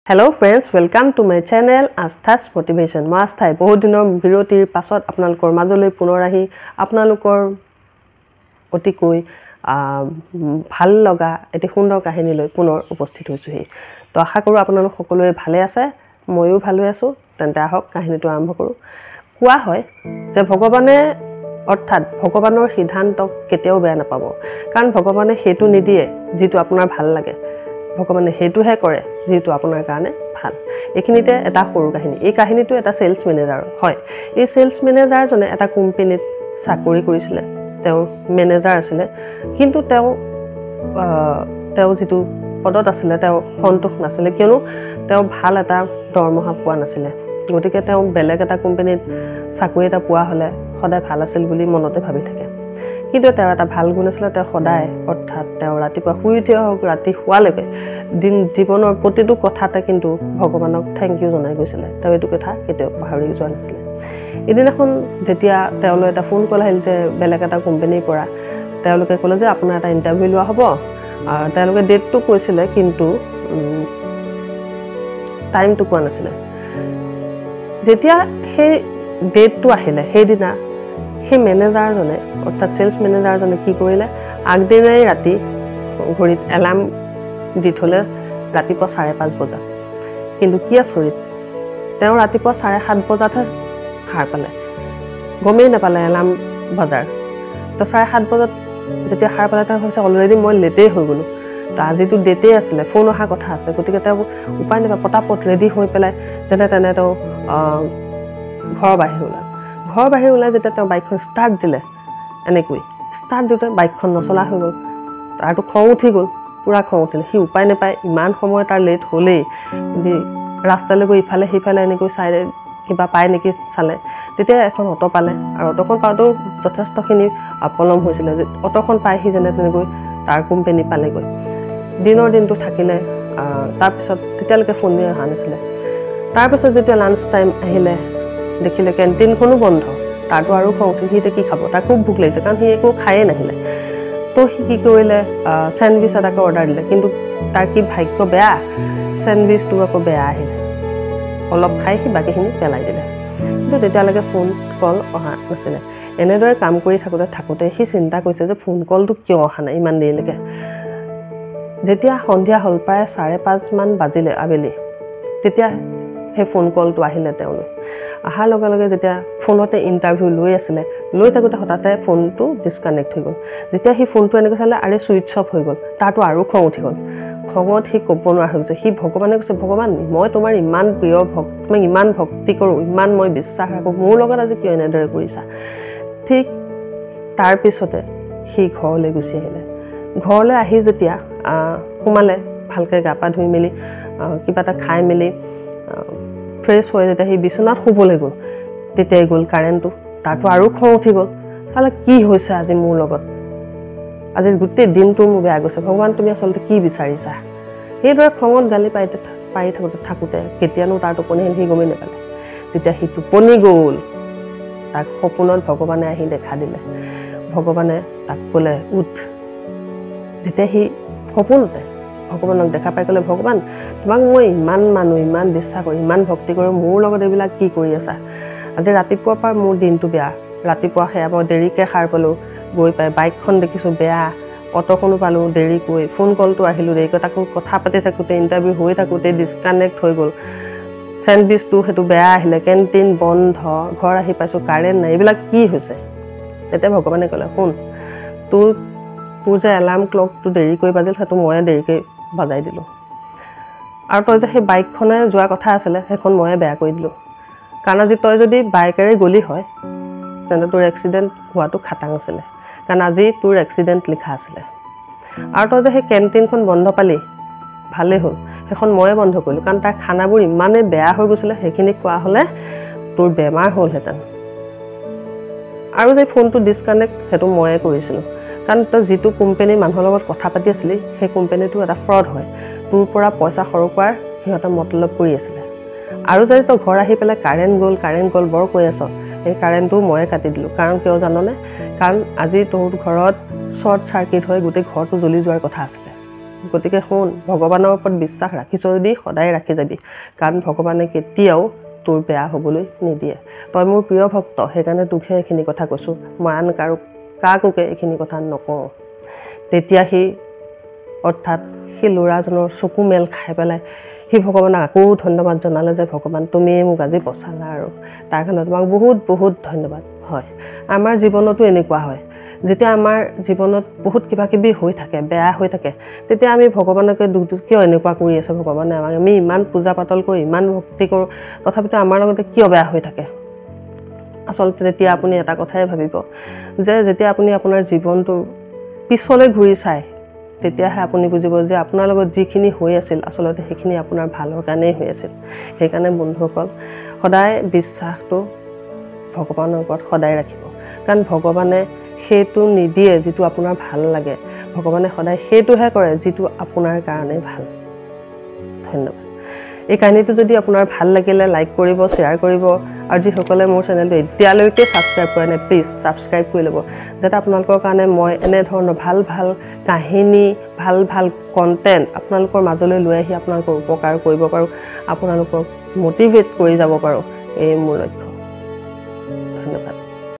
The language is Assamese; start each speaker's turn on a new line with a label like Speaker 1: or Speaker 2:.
Speaker 1: Hello friends, welcome to my channel Astha's Motivation. মই আস্থাই বহুত দিনৰ বিৰতিৰ পাছত আপোনালোকৰ মাজলৈ পুনৰ আহি আপোনালোকৰ অতিকৈ ভাল লগা এটি সুন্দৰ কাহিনী লৈ পুনৰ উপস্থিত হৈছোহি। তো আশা কৰো আপোনালোক সকলোৱে ভালে আছে, ময়ো ভালে আছো। তেন্তে আহক কাহিনীটো আৰম্ভ কৰো। কোৱা হয় যে ভগৱানে অৰ্থাৎ ভগৱানৰ সিদ্ধান্তক কেতিয়াও বেয়া নাপাব, কাৰণ ভগৱানে হেতু নিদিয়ে যেটো আপোনাৰ ভাল লাগে। ভগৱানে হেতুহে কৰে যেটো আপোনাৰ কাৰণে ভাল। এখিনিতে এটা সৰু কাহিনী। এই কাহিনীটো এটা সেলস ম্যানেজাৰ হয়। এই সেলস ম্যানেজাৰজনে এটা কোম্পানীত চাকৰি কৰিছিল। তেওঁ ম্যানেজাৰ আছিল, কিন্তু তেওঁ যেটো পদত আছিল তেওঁ সন্তোষ নাছিল, কিয়নো তেওঁ ভাল এটা দৰমহা পোৱা নাছিল। গতিকে তেওঁ বেলেগ এটা কোম্পানীত চাকৰি এটা পোৱা হলে সদায় ভাল আছিল বুলি মনতে ভাবি থাকে। কিন্তু তেওঁ এটা ভাল গুণ আছিল, তেওঁ সদায় অৰ্থাৎ তেওঁ ৰাতিপুৱা শুই উঠি হওক ৰাতি শুৱালৈকে জীৱনৰ প্ৰতিটো কথাতে কিন্তু ভগৱানক থেংক ইউ জনাই গৈছিল। তেওঁ এইটো কথা কেতিয়াও পাহৰি যোৱা নাছিল। এদিনাখন যেতিয়া তেওঁলৈ এটা ফোন কল আহিল যে বেলেগ এটা কোম্পানীৰ পৰা, তেওঁলোকে ক'লে যে আপোনাৰ এটা ইণ্টাৰভিউ লোৱা হ'ব। তেওঁলোকে ডেটটো কৈছিলে, কিন্তু টাইমটো কোৱা নাছিলে। যেতিয়া সেই ডেটটো আহিলে সেইদিনা সেই মেনেজাৰজনে অৰ্থাৎ সেলস মেনেজাৰজনে কি কৰিলে, আগদিনাই ৰাতি ঘড়ীত এলাৰ্ম দি থলে ৰাতিপুৱা 5:30 বজাত। কিন্তু কি আচৰিত, তেওঁ ৰাতিপুৱা 7:30 বজাতহে সাৰ পালে, গমেই নাপালে এলাৰ্ম বজাৰ। তো 7:30 বজাত যেতিয়া সাৰ পালে তেওঁ ভাবিছে অলৰেডি মই লেটেই হৈ গ'লো। তো আজিতো ডেটেই আছিলে, ফোন অহা কথা আছে। গতিকে তেওঁ উপায় নাপায় পটাপট ৰেডি হৈ পেলাই যেনে তেনে তেওঁ ঘৰৰ বাহিৰ ওলাই যেতিয়া তেওঁ বাইকখন ষ্টাৰ্ট দিলে, এনেকৈ ষ্টাৰ্ট দিওঁতে বাইকখন নচলা হৈ গ'ল। তাৰতো খং উঠি গ'ল, পুৰা খং উঠিলে। সি উপায় নাপায়, ইমান সময় তাৰ লেট হ'লেই, ৰাস্তালৈ গৈ ইফালে সিফালে এনেকৈ চাই কিবা পায় নেকি চালে। তেতিয়া এখন অটো পালে, আৰু অটোখন পাওঁতেও যথেষ্টখিনি পলম হৈছিলে। অটোখন পাই সি যেনে তেনেকৈ তাৰ কোম্পানী পালেগৈ। দিনটো থাকিলে। তাৰপিছত তেতিয়ালৈকে ফোন অহা নাছিলে। তাৰপিছত যেতিয়া লাঞ্চ টাইম আহিলে দেখিলে কেণ্টিনখনো বন্ধ। তাৰতো আৰু খং উঠিল, সি এতিয়া কি খাব, তাৰ খুব ভোক লাগিছে, কাৰণ সি একো খায়ে নাহিলে। তো সি কি কৰিলে, চেণ্ডউইচ এটাকে অৰ্ডাৰ দিলে। কিন্তু তাৰ কি ভাগ্য বেয়া, চেণ্ডউইচটো আকৌ বেয়া আহিলে। অলপ খাই সি বাকীখিনি পেলাই দিলে। কিন্তু তেতিয়ালৈকে ফোন কল অহা নাছিলে। এনেদৰে কাম কৰি থাকোঁতে সি চিন্তা কৰিছে যে ফোন কলটো কিয় অহা নাই ইমান দেৰিলৈকে। যেতিয়া সন্ধিয়া হ'ল, প্ৰায় 5:30 মান বাজিলে আবেলি, তেতিয়া সেই ফোন কলটো আহিলে তেওঁলৈ। অহাৰ লগে লগে যেতিয়া ফোনতে ইণ্টাৰভিউ লৈ থাকোঁতে হঠাতে ফোনটো ডিছকানেক্ট হৈ গ'ল। যেতিয়া সি ফোনটো এনেকৈ চালে, আৰে ছুইচ অফ হৈ গ'ল। তাৰতো আৰু খং উঠি গ'ল। খঙত সি ক'ব নোৱাৰা হৈ গৈছে। সি ভগৱানে কৈছে, ভগৱান মই তোমাৰ ইমান প্ৰিয় ভক্ত, তোমাক ইমান ভক্তি কৰোঁ, ইমান মই বিশ্বাস ৰাখোঁ, মোৰ লগত আজি কিয় এনেদৰে কৰিছা। ঠিক তাৰপিছতে সি ঘৰলৈ গুচি আহিলে। ঘৰলৈ আহি যেতিয়া সোমালে, ভালকৈ গা পা ধুই মেলি কিবা এটা খাই মেলি ফ্ৰেছ হৈ যেতিয়া সি বিচনাত শুবলৈ গ'ল, তেতিয়াই গ'ল কাৰেণ্টটো। তাৰতো আৰু খং উঠি গ'ল। তাহলে কি হৈছে আজি মোৰ লগত, আজি গোটেই দিনটো মোৰ বেয়া গৈছে, ভগৱান তুমি আচলতে কি বিচাৰিছা। সেইদৰে খঙত গালি পাৰি থাকোঁতে কেতিয়ানো তাৰ টোপনি আহিল সি গমেই নাপালে। তেতিয়া সি টোপনি গ'ল। তাক সপোনত ভগৱানে আহি দেখা দিলে। ভগৱানে তাক ক'লে উঠ। যেতিয়া সি সপোনতে ভগৱানক দেখা পাই ক'লে, ভগৱান তোমাক মই ইমান মানুহ, ইমান বিশ্বাস কৰোঁ, ইমান ভক্তি কৰোঁ, মোৰ লগত এইবিলাক কি কৰি আছা। আজি ৰাতিপুৱাৰ পৰা মোৰ দিনটো বেয়া। ৰাতিপুৱা সেয়া মই দেৰিকৈ সাৰ পালোঁ, গৈ পাই বাইকখন দেখিছোঁ বেয়া, অটোখনো পালোঁ দেৰিকৈ, ফোন কলটো আহিলোঁ দেৰিকৈ, তাকো কথা পাতি থাকোঁতে ইণ্টাৰভিউ হৈ থাকোঁতে ডিছকানেক্ট হৈ গ'ল। চেণ্ডউইচটো সেইটো বেয়া আহিলে, কেণ্টিন বন্ধ, ঘৰ আহি পাইছোঁ কাৰেণ্ট নাই, এইবিলাক কি হৈছে। তেতিয়া ভগৱানে ক'লে, শুন তোৰ যে এলাৰ্ম ক্লকটো দেৰিকৈ বাজিল, সেইটো ময়ে দেৰিকৈ বজাই দিলোঁ। আৰু তই যে সেই বাইকখনে যোৱা কথা আছিলে, সেইখন ময়ে বেয়া কৰি দিলোঁ। কাৰণ আজি তই যদি বাইকেৰে গলি হয়, তেন্তে তোৰ এক্সিডেণ্ট হোৱাটো খাটাং আছিলে, কাৰণ আজি তোৰ এক্সিডেণ্ট লিখা আছিলে। আৰু তই যে সেই কেণ্টিনখন বন্ধ পালি, ভালেই হ'ল, সেইখন ময়ে বন্ধ কৰিলোঁ, কাৰণ তাৰ খানাবোৰ ইমানেই বেয়া হৈ গৈছিলে, সেইখিনি খোৱা হ'লে তোৰ বেমাৰ হ'লহেঁতেন। আৰু যে ফোনটো ডিছকানেক্ট, সেইটো ময়ে কৰিছিলোঁ, কাৰণ তই যিটো কোম্পানীৰ মানুহৰ লগত কথা পাতি আছিলি, সেই কোম্পানীটো এটা ফ্ৰড হয়। তোৰ পৰা পইচা সৰহ কৰাৰ সিহঁতে মতলব কৰি আছিলে। আৰু যদি তই ঘৰ আহি পেলাই কাৰেণ্ট গ'ল বৰ কৈ আছ, সেই কাৰেণ্টটো ময়ে কাটি দিলোঁ। কাৰণ কিয় জাননে, কাৰণ আজি তোৰ ঘৰত শ্বৰ্ট চাৰ্কিট হৈ গোটেই ঘৰটো জ্বলি যোৱাৰ কথা আছিলে। গতিকে শুন ভগৱানৰ ওপৰত বিশ্বাস ৰাখিছ যদি সদায় ৰাখি যাবি কাৰণ ভগৱানে কেতিয়াও তোৰ বেয়া হ'বলৈ নিদিয়ে তই মোৰ প্ৰিয় ভক্ত সেইকাৰণে তোকহে এইখিনি কথা কৈছোঁ মই আন কাকোকে এইখিনি কথা নকওঁ তেতিয়া সি অৰ্থাৎ সেই ল'ৰাজনৰ চকু মেল খাই পেলাই সি ভগৱানক আকৌ ধন্যবাদ জনালে যে ভগৱান তুমিয়ে মোক আজি বচালা আৰু তাৰ কাৰণে তোমাক বহুত বহুত ধন্যবাদ হয় আমাৰ জীৱনতো এনেকুৱা হয় যেতিয়া আমাৰ জীৱনত বহুত কিবা কিবি হৈ থাকে বেয়া হৈ থাকে তেতিয়া আমি ভগৱানকে দুখ কিয় এনেকুৱা কৰি আছে ভগৱানে আমাক আমি ইমান পূজা পাতল কৰি ইমান ভক্তি কৰোঁ তথাপিতো আমাৰ লগতে কিয় বেয়া হৈ থাকে আচলতে তেতিয়া আপুনি এটা কথাই ভাবিব যে যেতিয়া আপুনি আপোনাৰ জীৱনটো পিছলৈ ঘূৰি চায় তেতিয়াহে আপুনি বুজিব যে আপোনাৰ লগত যিখিনি হৈ আছিল আচলতে সেইখিনি আপোনাৰ ভালৰ কাৰণেই হৈ আছিল সেইকাৰণে বন্ধুসকল সদায় বিশ্বাসটো ভগৱানৰ ওপৰত সদায় ৰাখিব কাৰণ ভগৱানে সেইটো নিদিয়ে যিটো আপোনাৰ ভাল লাগে ভগৱানে সদায় সেইটোহে কৰে যিটো আপোনাৰ কাৰণে ভাল ধন্যবাদ এই কাহিনীটো যদি আপোনাৰ ভাল লাগিলে লাইক কৰিব শ্বেয়াৰ কৰিব আৰু যিসকলে মোৰ চেনেলটো এতিয়ালৈকে ছাবস্ক্ৰাইব কৰা নাই প্লিজ ছাবস্ক্ৰাইব কৰি ল'ব যাতে আপোনালোকৰ কাৰণে মই এনে ধৰণৰ ভাল ভাল কাহিনী ভাল ভাল কণ্টেণ্ট আপোনালোকৰ মাজলৈ লৈ আহি আপোনালোকৰ উপকাৰ কৰিব পাৰোঁ আপোনালোকক মটিভেট কৰি যাব পাৰোঁ এই মোৰ লক্ষ্য ধন্যবাদ